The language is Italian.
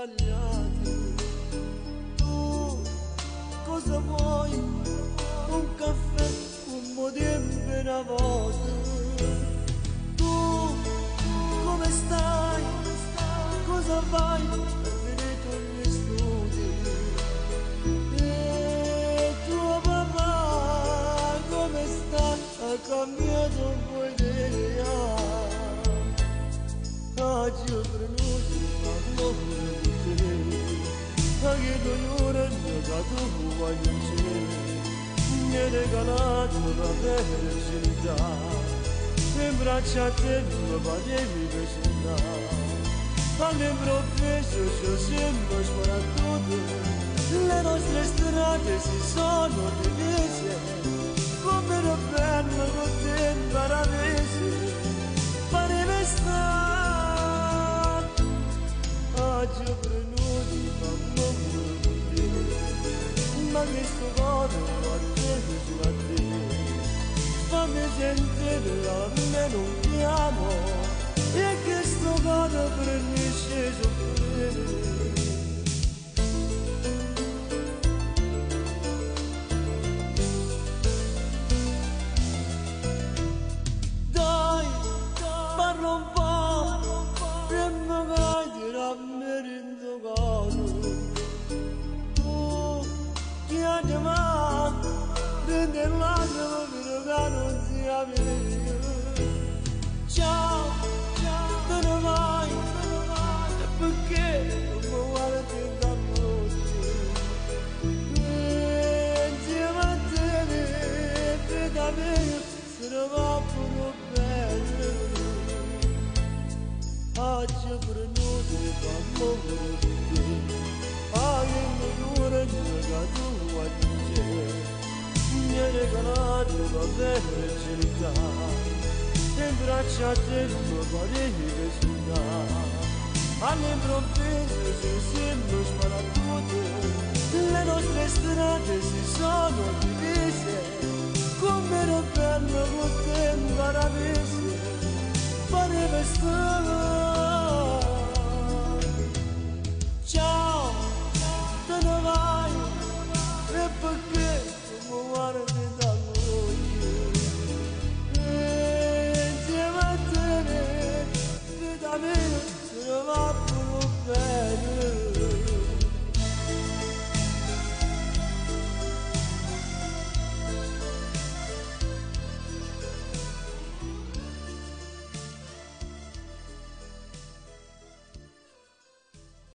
sbagliate. Tu cosa vuoi? Un caffè, un po' di una volta. Tu come stai? Cosa fai? Hai finito gli studi? E tuo papà come sta? Ha cambiato un po' idea. Oggi ho prenuto l'amore di te, ma che non è tu voglio mi hai regalato la felicità, in braccia a te mi facevi presentare, all'improvviso ci sembra sparatutto, le nostre strade si sono divise, come era bello con te in paradisi, pareva stare. Oggi ho prenuto l'amore con te, ma questo cuore a te, su a te, fammi sentire almeno un chiamo, e questo cuore prenisce a soffrire. Dai, parla un po', prima che dirami in cuore. Chiama, prende l'altro che non sia meglio. Ciao, te ne vai, perché non mi guardi da notte? Insieme a te, vita mia, se ne va pure bene. Oggi ho prenuto l'amore di te, che tu a te, mi hai regalato la felicità, in braccia a te non volevi resultare, all'improvviso si sembra sparatute, le nostre strade si sono divise, come era bello con te in paradisi, pareva strano.